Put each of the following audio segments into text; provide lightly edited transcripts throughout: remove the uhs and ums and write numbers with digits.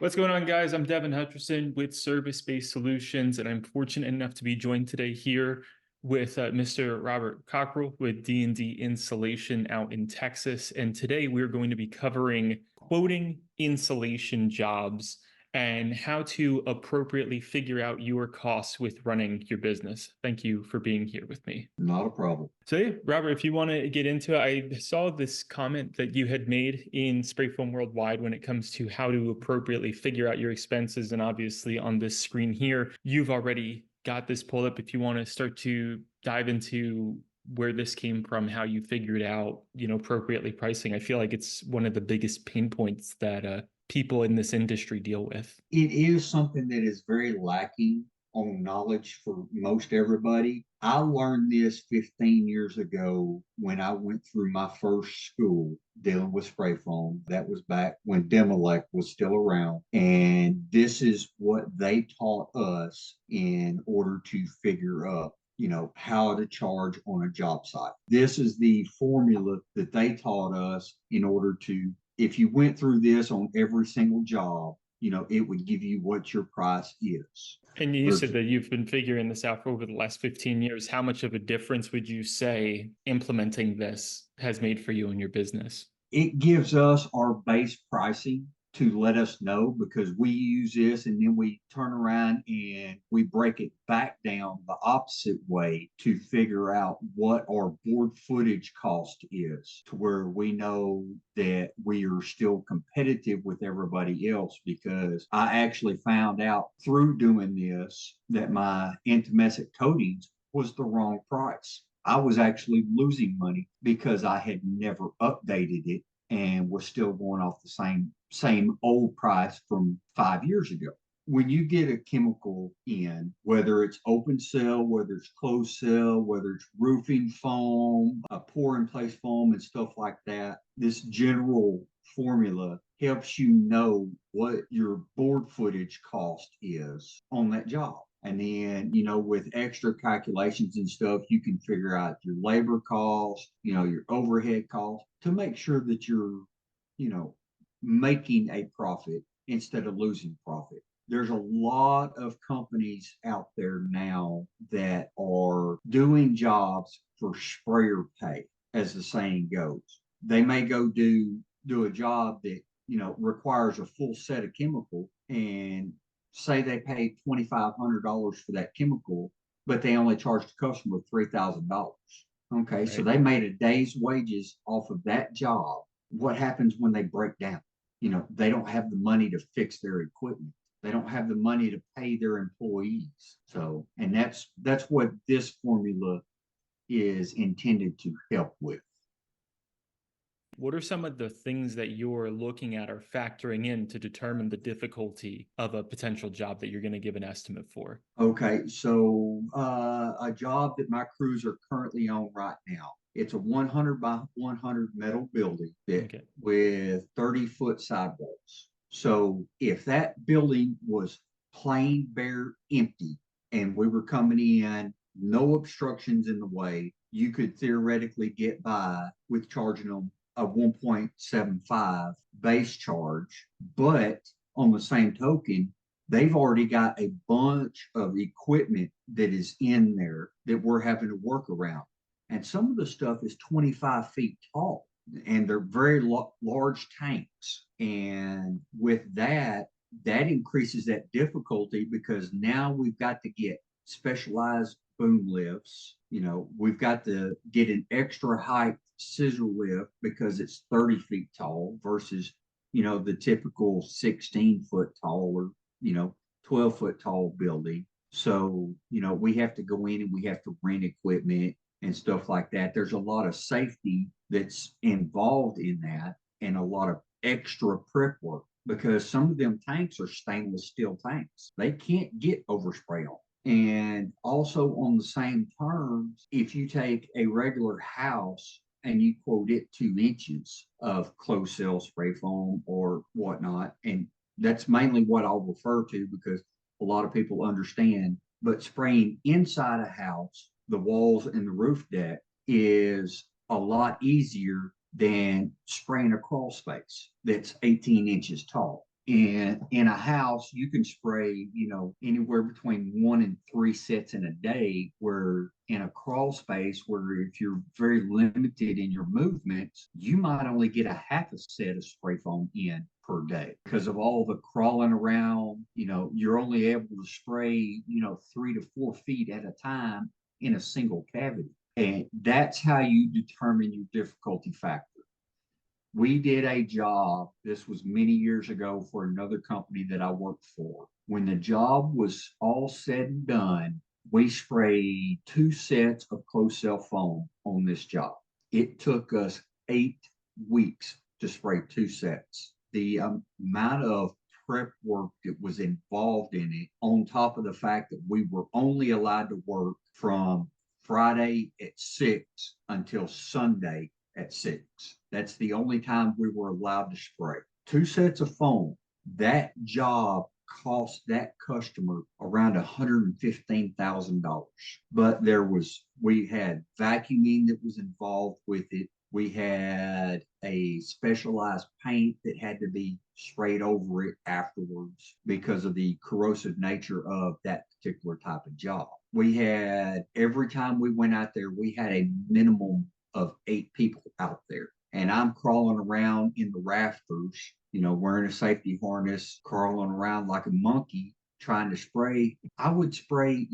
What's going on, guys? I'm Devin Hutcherson with Service-Based Solutions, and I'm fortunate enough to be joined today here with Mr. Robert Cockerell with D&D Insulation out in Texas. And today we're going to be covering quoting insulation jobs and how to appropriately figure out your costs with running your business. Thank you for being here with me. Not a problem. So, yeah, Robert, if you want to get into it, I saw this comment that you had made in Spray Foam Worldwide when it comes to how to appropriately figure out your expenses. And obviously, on this screen here, you've already got this pulled up. If you want to start to dive into where this came from, how you figured out, appropriately pricing, I feel like it's one of the biggest pain points that people in this industry deal with. It is something that is very lacking on knowledge for most everybody. I learned this 15 years ago when I went through my first school dealing with spray foam. That was back when Demolec was still around. And this is what they taught us in order to figure up how to charge on a job site. This is the formula that they taught us in order to, if you went through this on every single job, it would give you what your price is. And you said that you've been figuring this out for over the last 15 years. How much of a difference would you say implementing this has made for you in your business? It gives us our base pricing to let us know, because we use this and then we turn around and we break it back down the opposite way to figure out what our board footage cost is, to where we know that we are still competitive with everybody else. Because I actually found out through doing this that my intimesic coatings was the wrong price. I was actually losing money because I had never updated it and was still going off the same old price from 5 years ago. When you get a chemical in, whether it's open cell, whether it's closed cell, whether it's roofing foam, a pour in place foam, and stuff like that, this general formula helps you know what your board footage cost is on that job. And then, with extra calculations and stuff, you can figure out your labor cost, your overhead cost, to make sure that you're, you know, making a profit instead of losing profit. There's a lot of companies out there now that are doing jobs for sprayer pay, as the saying goes. They may go do a job that, requires a full set of chemical, and say they paid $2,500 for that chemical, but they only charged the customer $3,000. Okay, so Right. they made a day's wages off of that job. What happens when they break down? They don't have the money to fix their equipment. They don't have the money to pay their employees. So, and that's what this formula is intended to help with. What are some of the things that you're looking at or factoring in to determine the difficulty of a potential job that you're going to give an estimate for? Okay, so a job that my crews are currently on right now. It's a 100 by 100 metal building that Okay. with 30-foot sidewalls. So if that building was plain bare empty and we were coming in, no obstructions in the way, you could theoretically get by with charging them a 1.75 base charge. But on the same token, they've already got a bunch of equipment that is in there that we're having to work around. And some of the stuff is 25 feet tall, and they're very large tanks. And with that, that increases that difficulty, because now we've got to get specialized boom lifts. We've got to get an extra height scissor lift because it's 30 feet tall versus, the typical 16-foot tall or, 12-foot tall building. So, we have to go in and we have to rent equipment and stuff like that. There's a lot of safety that's involved in that, and a lot of extra prep work, because some of them tanks are stainless steel tanks. They can't get overspray on. And also, on the same terms, if you take a regular house and you quote it 2 inches of closed cell spray foam or whatnot, and that's mainly what I'll refer to because a lot of people understand, but spraying inside a house, the walls and the roof deck, is a lot easier than spraying a crawl space that's 18 inches tall. In a house, you can spray, anywhere between 1 and 3 sets in a day, where in a crawl space, where if you're very limited in your movements, you might only get a half a set of spray foam in per day because of all the crawling around. You're only able to spray, 3 to 4 feet at a time in a single cavity. And that's how you determine your difficulty factor. We did a job, this was many years ago, for another company that I worked for. When the job was all said and done, we sprayed 2 sets of closed cell foam on this job. It took us 8 weeks to spray 2 sets. The amount of prep work that was involved in it, on top of the fact that we were only allowed to work from Friday at 6 until Sunday at 6. That's the only time we were allowed to spray. 2 sets of foam. That job cost that customer around $115,000. But we had vacuuming that was involved with it. We had a specialized paint that had to be sprayed over it afterwards because of the corrosive nature of that particular type of job. Every time we went out there, we had a minimum of 8 people out there. And I'm crawling around in the rafters, wearing a safety harness, crawling around like a monkey, trying to spray. I would spray,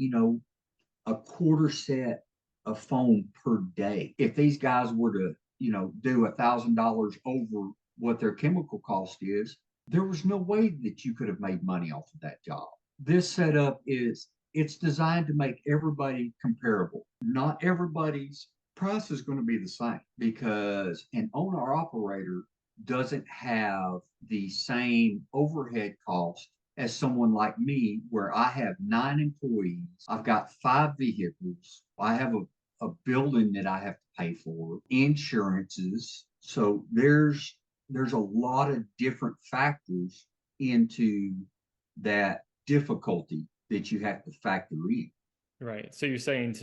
a quarter set of foam per day. If these guys were to, do $1,000 over what their chemical cost is, there was no way that you could have made money off of that job. This setup it's designed to make everybody comparable. Not everybody's price is going to be the same, because an owner operator doesn't have the same overhead cost as someone like me, where I have 9 employees, I've got 5 vehicles, I have a building that I have to pay for, insurances. So there's a lot of different factors into that difficulty that you have to factor in. Right. So you're saying,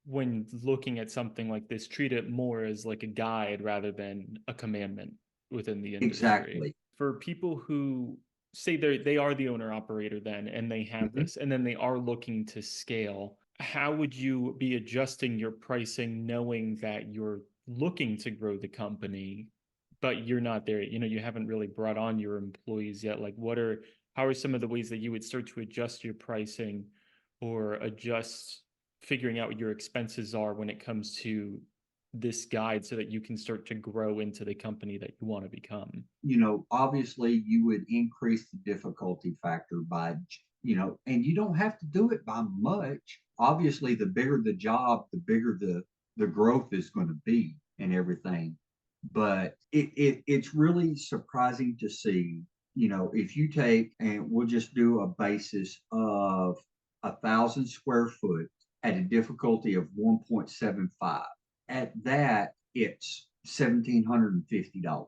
when looking at something like this, treat it more as like a guide rather than a commandment within the industry. Exactly. For people who say they are the owner operator then, and they have this, and then they are looking to scale, how would you be adjusting your pricing knowing that you're looking to grow the company, but you're not there? You haven't really brought on your employees yet. Like, how are some of the ways that you would start to adjust your pricing or adjust figuring out what your expenses are when it comes to this guide, so that you can start to grow into the company that you want to become? Obviously you would increase the difficulty factor by, and you don't have to do it by much. Obviously, the bigger the job, the bigger the growth is going to be and everything. But it's really surprising to see, if you take, and we'll just do a basis of 1,000 square foot at a difficulty of 1.75. At that, it's $1,750,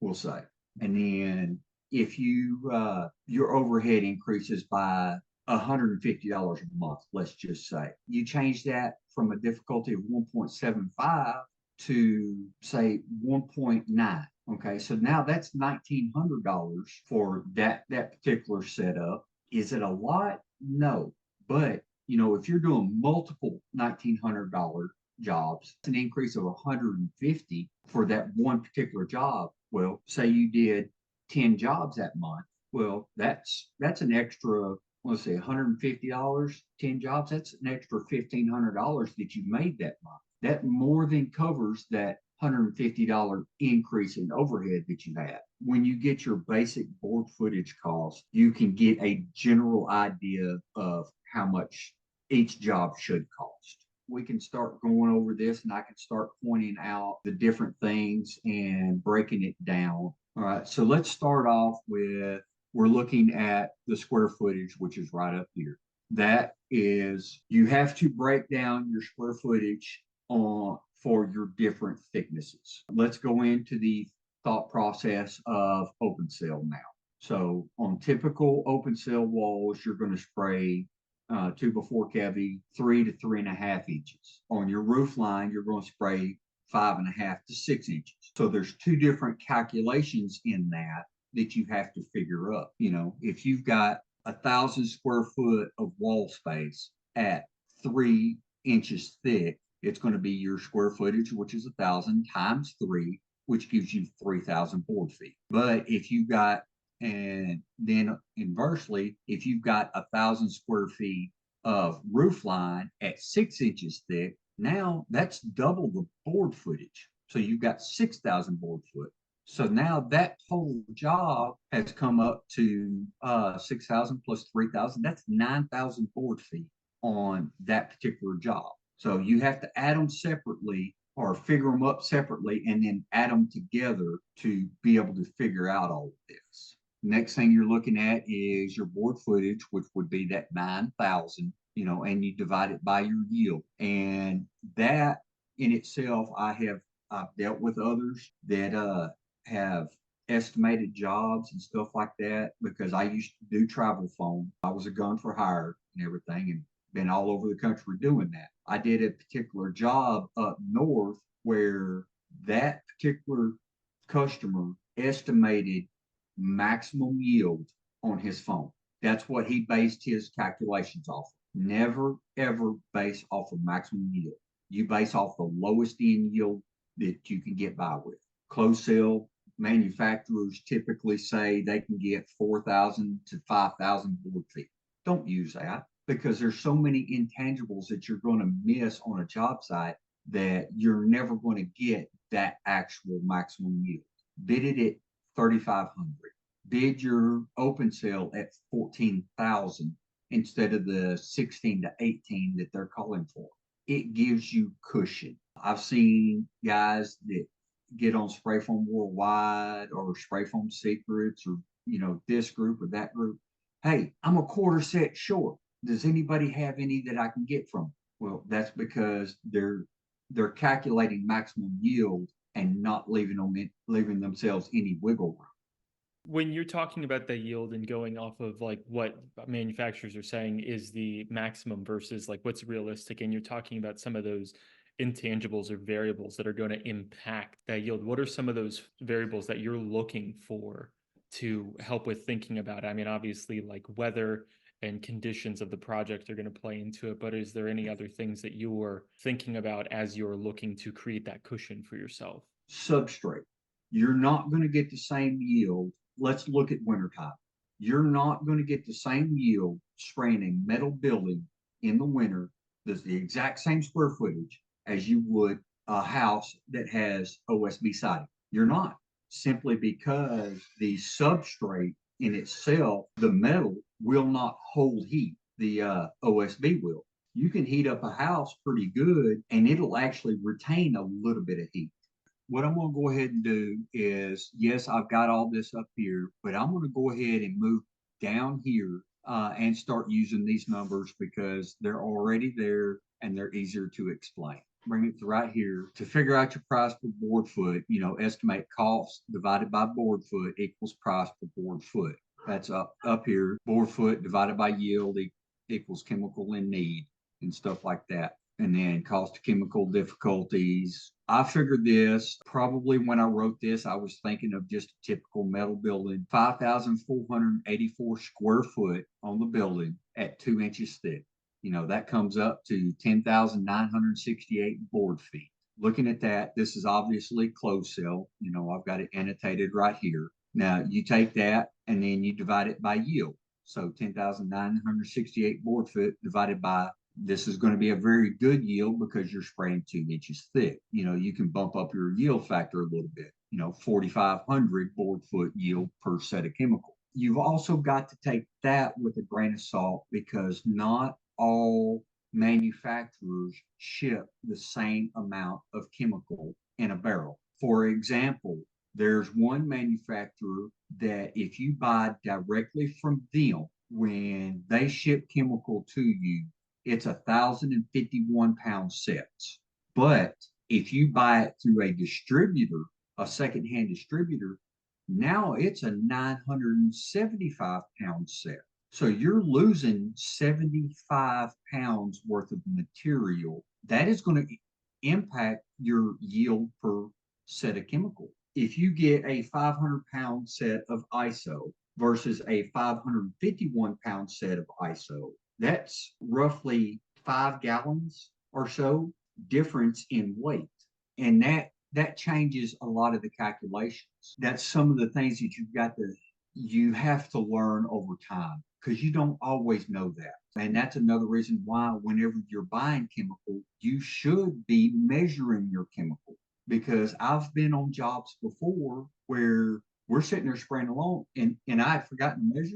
we'll say. And then if your overhead increases by $150 a month, let's just say, you change that from a difficulty of 1.75 to say 1.9. Okay, so now that's $1,900 for that particular setup. Is it a lot? No, but if you're doing multiple $1,900 jobs, it's an increase of 150 for that one particular job. Well, say you did 10 jobs that month. Well, that's an extra, let's say $150, 10 jobs, that's an extra $1,500 that you made that month. That more than covers that $150 increase in overhead that you had. When you get your basic board footage cost, you can get a general idea of how much each job should cost. We can start going over this, and I can start pointing out the different things and breaking it down. All right, so let's start off with, we're looking at the square footage, which is right up here. That is, you have to break down your square footage for your different thicknesses. Let's go into the thought process of open cell now. So on typical open cell walls, you're going to spray 2x4 kV, 3 to 3.5 inches. On your roof line, you're going to spray 5.5 to 6 inches. So there's two different calculations in that that you have to figure up. If you've got 1,000 square foot of wall space at 3 inches thick, it's going to be your square footage, which is 1,000 times three, which gives you 3,000 board feet. But if you got, and then inversely, if you've got 1,000 square feet of roof line at 6 inches thick, now that's double the board footage. So you've got 6,000 board foot. So now that total job has come up to 6,000 plus 3,000. That's 9,000 board feet on that particular job. So you have to add them separately or figure them up separately and then add them together to be able to figure out all of this. Next thing you're looking at is your board footage, which would be that 9,000, and you divide it by your yield. And that in itself, I've dealt with others that have estimated jobs and stuff like that because I used to do travel phone. I was a gun for hire and everything and been all over the country doing that. I did a particular job up north where that particular customer estimated maximum yield on his phone. That's what he based his calculations off. Never ever base off of maximum yield. You base off the lowest end yield that you can get by with. Closed sale manufacturers typically say they can get 4,000 to 5,000 board feet. Don't use that because there's so many intangibles that you're going to miss on a job site that you're never going to get that actual maximum yield. Bid it at 3,500. Bid your open sale at 14,000 instead of the 16 to 18 that they're calling for. It gives you cushion. I've seen guys that get on Spray Foam Worldwide or Spray Foam Secrets or this group or that group. Hey, I'm a quarter set short. Does anybody have any that I can get from? Well, that's because they're calculating maximum yield and not leaving themselves any wiggle room. When you're talking about the yield and going off of like what manufacturers are saying is the maximum versus like what's realistic, and you're talking about some of those intangibles or variables that are going to impact that yield, what are some of those variables that you're looking for to help with thinking about it? I mean, obviously, like weather and conditions of the project are going to play into it, but is there any other things that you are thinking about as you're looking to create that cushion for yourself? Substrate. You're not going to get the same yield. Let's look at wintertime. You're not going to get the same yield spraying a metal building in the winter that's the exact same square footage as you would a house that has OSB siding. You're not, simply because the substrate in itself, the metal, will not hold heat. The OSB will. You can heat up a house pretty good and it'll actually retain a little bit of heat. What I'm going to go ahead and do is, yes, I've got all this up here, but I'm going to go ahead and move down here and start using these numbers because they're already there and they're easier to explain. Bring it to right here to figure out your price per board foot. Estimate cost divided by board foot equals price per board foot. That's up here. Board foot divided by yield equals chemical in need and stuff like that. And then cost of chemical difficulties. I figured this probably when I wrote this, I was thinking of just a typical metal building, 5,484 square foot on the building at 2 inches thick. That comes up to 10,968 board feet. Looking at that, this is obviously closed cell. I've got it annotated right here. Now you take that and then you divide it by yield. So 10,968 board foot divided by, this is going to be a very good yield because you're spraying 2 inches thick. You can bump up your yield factor a little bit, 4,500 board foot yield per set of chemical. You've also got to take that with a grain of salt because not all manufacturers ship the same amount of chemical in a barrel. For example, there's one manufacturer that if you buy directly from them, when they ship chemical to you, it's 1,051 pound sets. But if you buy it through a distributor, a secondhand distributor, now it's a 975 pound set. So you're losing 75 pounds worth of material. That is going to impact your yield per set of chemical. if you get a 500-pound set of ISO versus a 551-pound set of ISO, that's roughly 5 gallons or so difference in weight. And that changes a lot of the calculations. That's some of the things that you have to learn over time because you don't always know that. And that's another reason why whenever you're buying chemical, you should be measuring your chemical. Because I've been on jobs before where we're sitting there spraying along and I had forgotten to measure.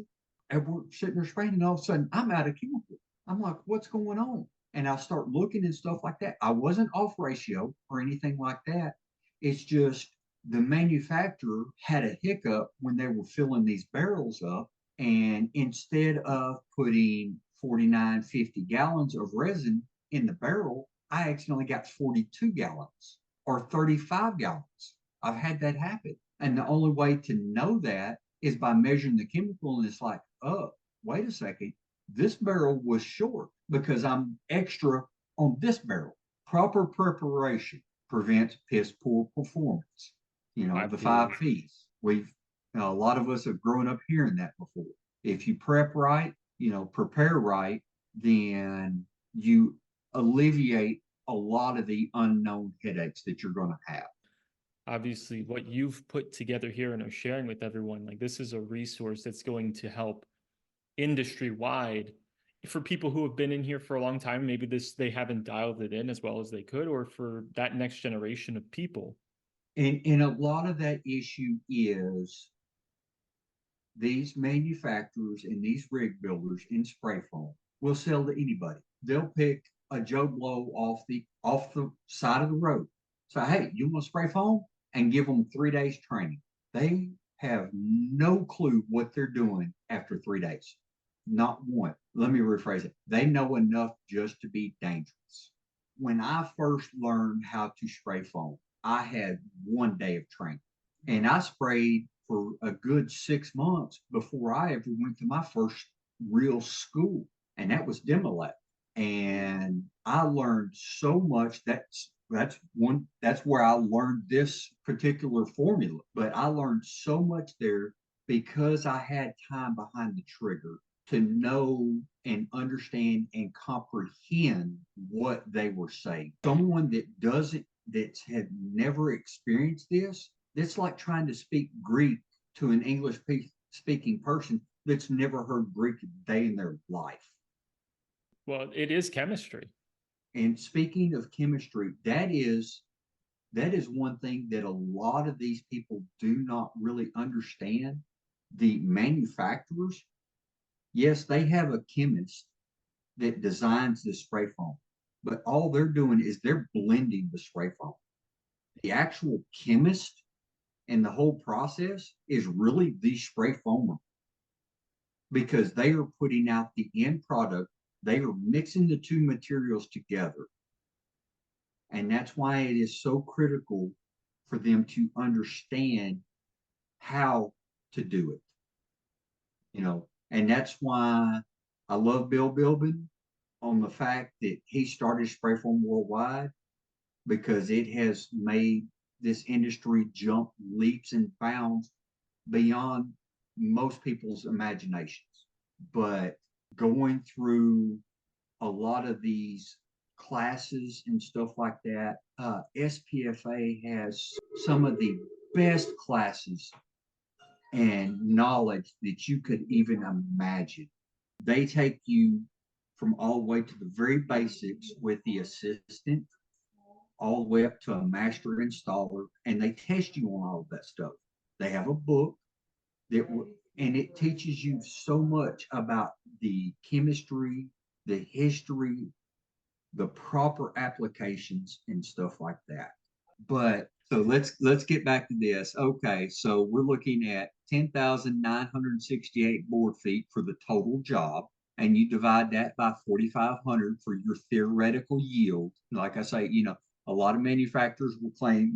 And we're sitting there spraying, and all of a sudden I'm out of chemical. I'm like, what's going on? And I start looking and stuff like that. I wasn't off ratio or anything like that. It's just the manufacturer had a hiccup when they were filling these barrels up. And instead of putting 49, 50 gallons of resin in the barrel, I accidentally got 42 gallons or 35 gallons. I've had that happen. And the only way to know that is by measuring the chemical. And it's like, oh, wait a second. This barrel was short because I'm extra on this barrel. Proper preparation prevents piss poor performance. You know, the 5 P's. A lot of us have grown up hearing that before. If you prep right, prepare right, then you alleviate a lot of the unknown headaches that you're going to have. Obviously, what you've put together here and are sharing with everyone, like this is a resource that's going to help industry wide for people who have been in here for a long time. Maybe they haven't dialed it in as well as they could, or for that next generation of people. And a lot of that issue is these manufacturers and these rig builders in spray foam will sell to anybody. They'll pick a Joe Blow off the side of the road. So hey, you want to spray foam? And give them 3 days training. They have no clue what they're doing after 3 days. Not one. Let me rephrase it. They know enough just to be dangerous. When I first learned how to spray foam, I had 1 day of training. And I sprayed for a good 6 months before I ever went to my first real school. And that was Demolab. And I learned so much. That's where I learned this particular formula. But I learned so much there because I had time behind the trigger to know and understand and comprehend what they were saying. Someone that had never experienced this, it's like trying to speak Greek to an English speaking person that's never heard Greek a day in their life. Well, it is chemistry. And speaking of chemistry, that is one thing that a lot of these people do not really understand. The manufacturers, yes, they have a chemist that designs the spray foam, but all they're doing is they're blending the spray foam. The actual chemist and the whole process is really the spray foamer because they are putting out the end product. They are mixing the two materials together. And that's why it is so critical for them to understand how to do it. And that's why I love Bill Bilbin on the fact that he started Spray Foam Worldwide because it has made this industry jump leaps and bounds beyond most people's imaginations. But going through a lot of these classes and stuff like that, SPFA has some of the best classes and knowledge that you could even imagine. They take you from all the way to the very basics with the assistant, all the way up to a master installer, and they test you on all of that stuff. They have a book and it teaches you so much about the chemistry, the history, the proper applications and stuff like that. But so let's get back to this. Okay, so we're looking at 10,968 board feet for the total job, and you divide that by 4,500 for your theoretical yield. Like I say, a lot of manufacturers will claim,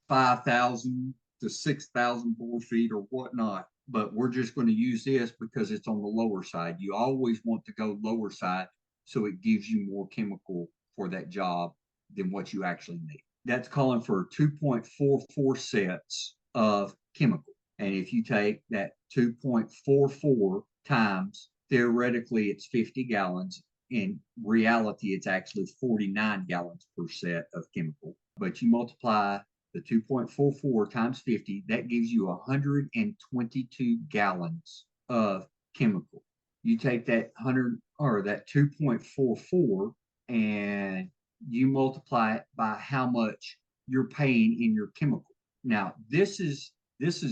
5,000 to 6,000 board feet or whatnot. But we're just going to use this because it's on the lower side. You always want to go lower side so it gives you more chemical for that job than what you actually need. that's calling for 2.44 sets of chemical. And if you take that 2.44 times, theoretically, it's 50 gallons. In reality, it's actually 49 gallons per set of chemical. But you multiply the 2.44 times 50, that gives you 122 gallons of chemical. You take that 100 or that 2.44 and you multiply it by how much you're paying in your chemical. Now, this is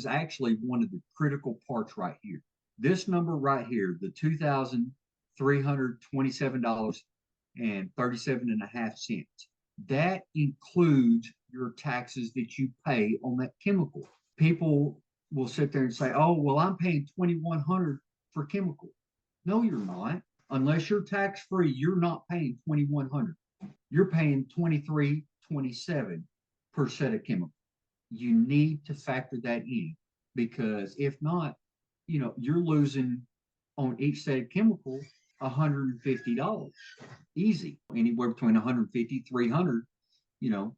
actually one of the critical parts right here. This number right here, the $2,327.37.5, that includes your taxes that you pay on that chemical. People will sit there and say, "Oh, well, I'm paying 2,100 for chemical." No, you're not. Unless you're tax free, you're not paying 2,100. You're paying 23.27 per set of chemical. You need to factor that in, because if not, you're losing on each set of chemical $150 easy, anywhere between 150, 300,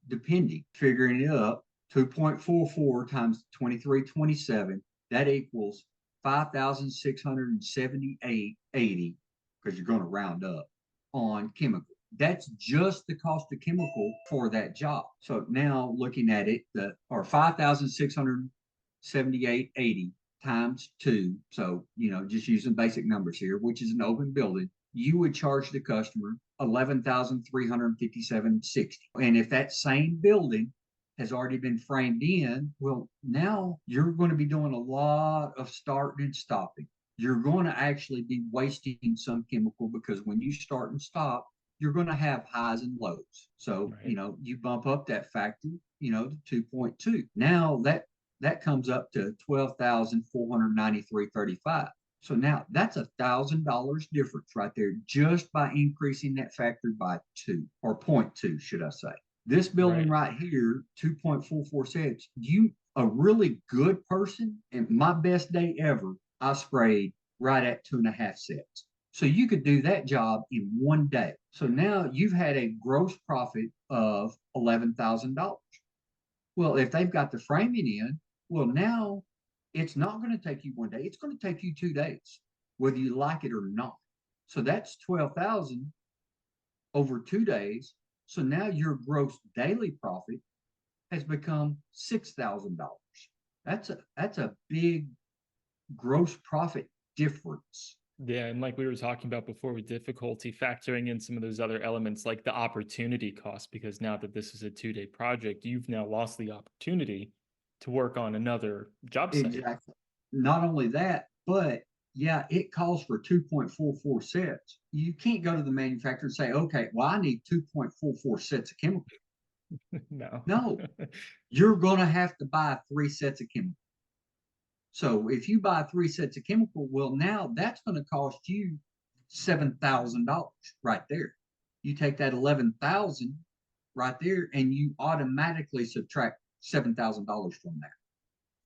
depending. Figuring it up, 2.44 times 23.27, that equals 5,678.80, because you're going to round up on chemical. That's just the cost of chemical for that job. So now looking at it, or 5,678.80 times two. So, just using basic numbers here, which is an open building, you would charge the customer 11,357.60. And if that same building has already been framed in, well, now you're going to be doing a lot of starting and stopping. You're going to actually be wasting some chemical, because when you start and stop, you're going to have highs and lows. So, Right. You bump up that factor, to 2.2. Now that comes up to 12,493.35. So now that's $1,000 difference right there, just by increasing that factor by 2, or 0.2, should I say. This building Right. right here, 2.44 sets, a really good person, and my best day ever, I sprayed right at 2.5 sets. So you could do that job in one day. So now you've had a gross profit of $11,000. Well, if they've got the framing in, well, now it's not going to take you one day. It's going to take you 2 days, whether you like it or not. So that's 12,000 over 2 days. So now your gross daily profit has become $6,000. That's a big gross profit difference. Yeah, and like we were talking about before, with difficulty factoring in some of those other elements like the opportunity cost, because now that this is a 2-day project, you've now lost the opportunity to work on another job site. Exactly. Not only that, but yeah, it calls for 2.44 sets. You can't go to the manufacturer and say, "Okay, well, I need 2.44 sets of chemical." No. No, you're going to have to buy 3 sets of chemical. So if you buy 3 sets of chemical, well, now that's going to cost you $7,000 right there. You take that 11,000 right there, and you automatically subtract $7,000 from that,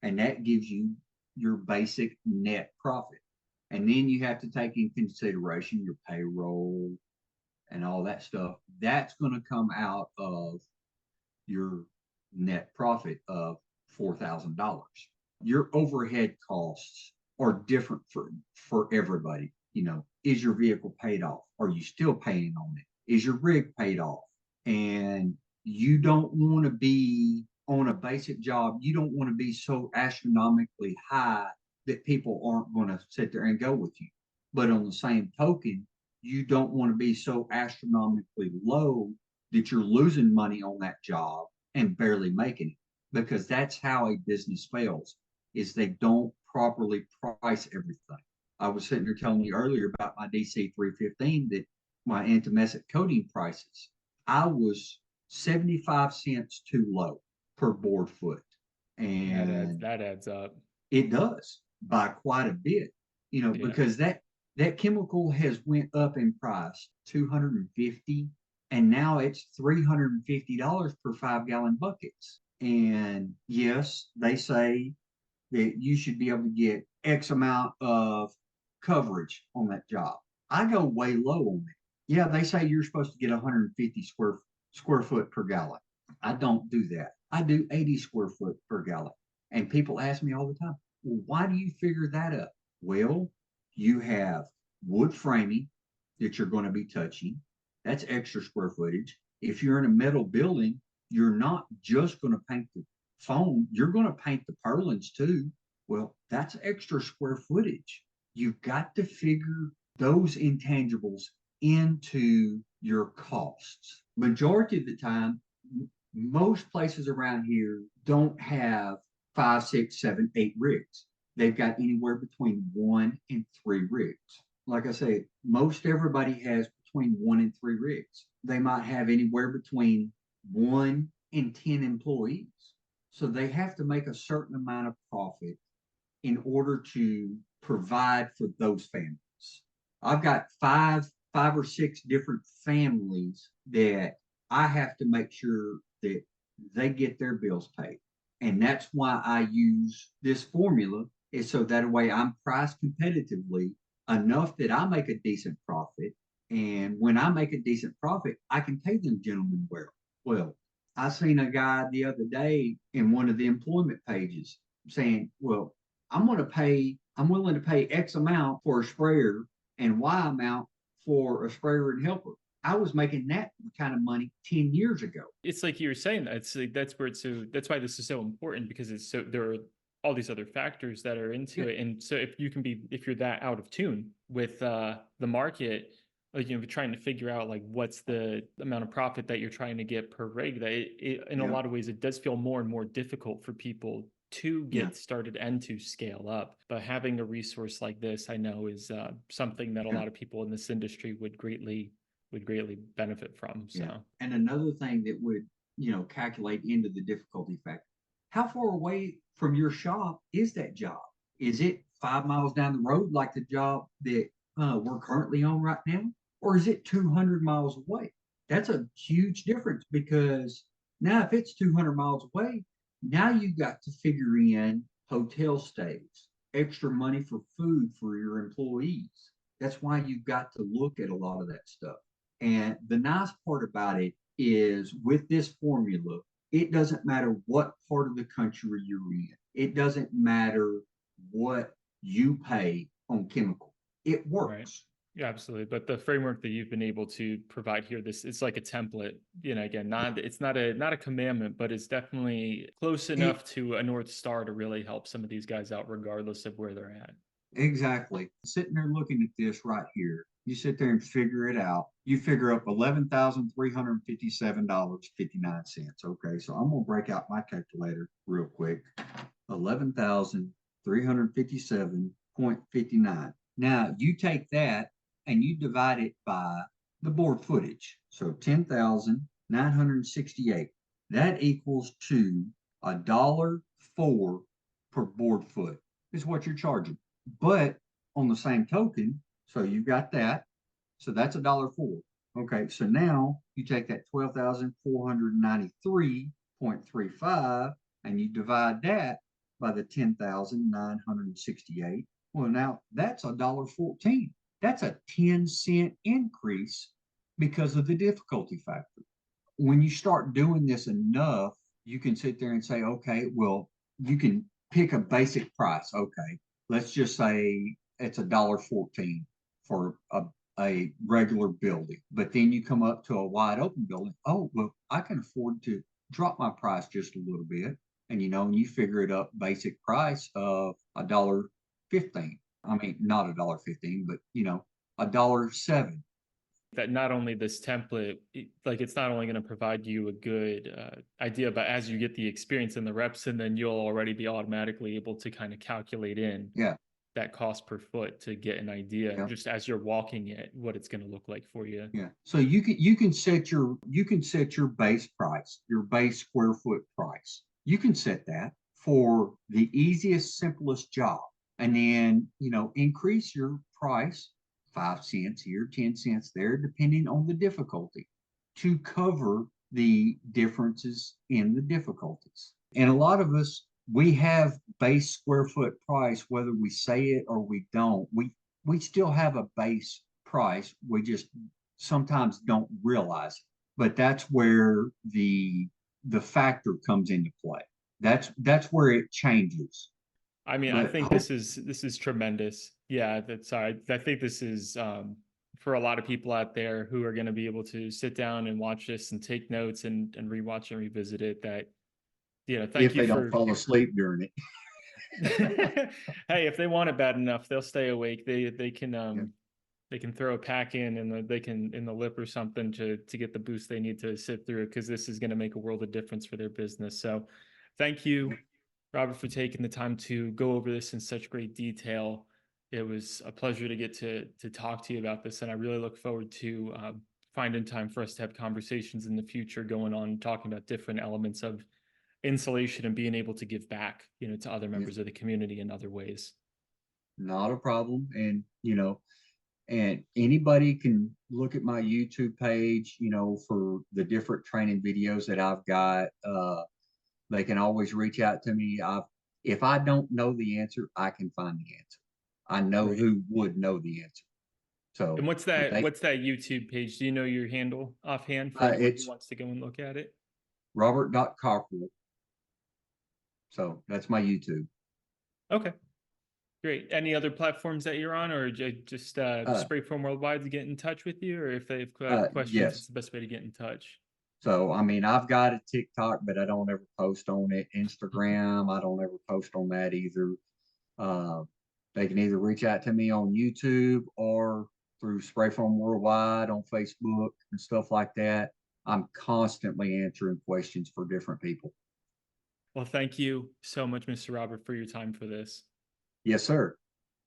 and that gives you your basic net profit. And then you have to take in consideration your payroll and all that stuff. That's going to come out of your net profit of $4,000. Your overhead costs are different for everybody. Is your vehicle paid off? Are you still paying on it? Is your rig paid off? And you don't want to be on a basic job. You don't want to be so astronomically high that people aren't going to sit there and go with you. But on the same token, you don't want to be so astronomically low that you're losing money on that job and barely making it, because that's how a business fails, is they don't properly price everything. I was sitting there telling you earlier about my DC 315, that my antimessic coating prices, I was 75 cents too low per board foot. That adds And that adds up. it does by quite a bit, Yeah. because that chemical has went up in price 250, and now it's $350 per 5-gallon buckets. And yes, they say that you should be able to get X amount of coverage on that job. I go way low on it. Yeah, they say you're supposed to get 150 square foot per gallon. I don't do that. I do 80 square foot per gallon. And people ask me all the time, well, why do you figure that up? Well, you have wood framing that you're going to be touching. That's extra square footage. If you're in a metal building, you're not just going to paint the foam, you're going to paint the purlins too. Well, that's extra square footage. You've got to figure those intangibles into your costs. Majority of the time, most places around here don't have five, six, seven, 8 rigs. They've got anywhere between 1 and 3 rigs. Like I say, most everybody has between 1 and 3 rigs. They might have anywhere between 1 and 10 employees. So they have to make a certain amount of profit in order to provide for those families. I've got five or six different families that I have to make sure that they get their bills paid. And that's why I use this formula is so that way I'm priced competitively enough that I make a decent profit. And when I make a decent profit, I can pay them gentlemen well. Well, I seen a guy the other day in one of the employment pages saying, well, I'm willing to pay X amount for a sprayer and Y amount for a sprayer and helper. I was making that kind of money 10 years ago. It's like you were saying that it's like that's where it's so that's why this is so important because it's so there are all these other factors that are into Yeah, it. And so if you're that out of tune with the market, like trying to figure out like what's the amount of profit that you're trying to get per rig, that in a yeah, lot of ways it does feel more and more difficult for people to yeah, get started and to scale up. But having a resource like this, I know, is something that a yeah, lot of people in this industry would greatly benefit from. yeah. So And another thing that would, calculate into the difficulty factor. How far away from your shop is that job? Is it 5 miles down the road like the job that we're currently on right now? Or is it 200 miles away? That's a huge difference because now if it's 200 miles away, now you've got to figure in hotel stays, extra money for food for your employees. That's why you've got to look at a lot of that stuff. And the nice part about it is with this formula, it doesn't matter what part of the country you're in. It doesn't matter what you pay on chemical. It right. works. Yeah, absolutely. But the framework that you've been able to provide here, this it's like a template, again, Yeah. it's not a commandment, but it's definitely close It enough to a North Star to really help some of these guys out, regardless of where they're at. exactly. Sitting there looking at this right here, you sit there and figure it out. You figure up $11,357.59. Okay, so I'm gonna break out my calculator real quick. 11,357.59. Now you take that and you divide it by the board footage. So 10,968. That equals to $1.04 per board foot is what you're charging. But on the same token, so you've got that. So that's $1.04. Okay, so now you take that 12,493.35 and you divide that by the 10,968. Well, now that's $1.14. That's a 10-cent increase because of the difficulty factor. When you start doing this enough, you can sit there and say, okay, well, you can pick a basic price. Okay, let's just say it's $1.14 for a regular building. But then you come up to a wide open building. Oh, well, I can afford to drop my price just a little bit. And and you figure it up basic price of $1.15. I mean, not $1.15, but $1.07. That not only this template, like it's not only going to provide you a good idea, but as you get the experience and the reps, and then you'll already be automatically able to kind of calculate in Yeah, that cost per foot to get an idea yeah. just as you're walking it, what it's going to look like for you. Yeah. So you can set your base price, your base square foot price. You can set that for the easiest, simplest job. And then, increase your price 5 cents here, 10 cents there, depending on the difficulty to cover the differences in the difficulties. And a lot of us, we have base square foot price, whether we say it or we don't. We still have a base price. We just sometimes don't realize it. But that's where the factor comes into play. That's where it changes. I mean, I But think this is tremendous. Yeah, that's I think this is for a lot of people out there who are going to be able to sit down and watch this and take notes and rewatch and revisit it. That thank if you they don't for. fall asleep during it. Hey, if they want it bad enough, they'll stay awake. Yeah, They can throw a pack in and they can in the lip or something to get the boost they need to sit through it because this is going to make a world of difference for their business. So, thank you, Robert, for taking the time to go over this in such great detail. It was a pleasure to get to talk to you about this, and I really look forward to finding time for us to have conversations in the future, going on talking about different elements of insulation and being able to give back, to other yeah, members of the community in other ways. not a problem. And and anybody can look at my YouTube page, for the different training videos that I've got. They can always reach out to me. If I don't know the answer, I can find the answer. I know Great. who would know the answer. And So what's if that? they, What's that YouTube page? Do you know your handle offhand for anyone who it's wants to go and look at it? Robert.Cockerell. So that's my YouTube. Okay, great. Any other platforms that you're on, or just Uh, Spray Foam Worldwide to get in touch with you, or if they have questions, it's yes. the best way to get in touch. So, I mean, I've got a TikTok, but I don't ever post on it. Instagram, I don't ever post on that either. Uh, they can either reach out to me on YouTube or through Spray Foam Worldwide on Facebook and stuff like that. I'm constantly answering questions for different people. Well, thank you so much, Mr. Robert, for your time for this. Yes, sir.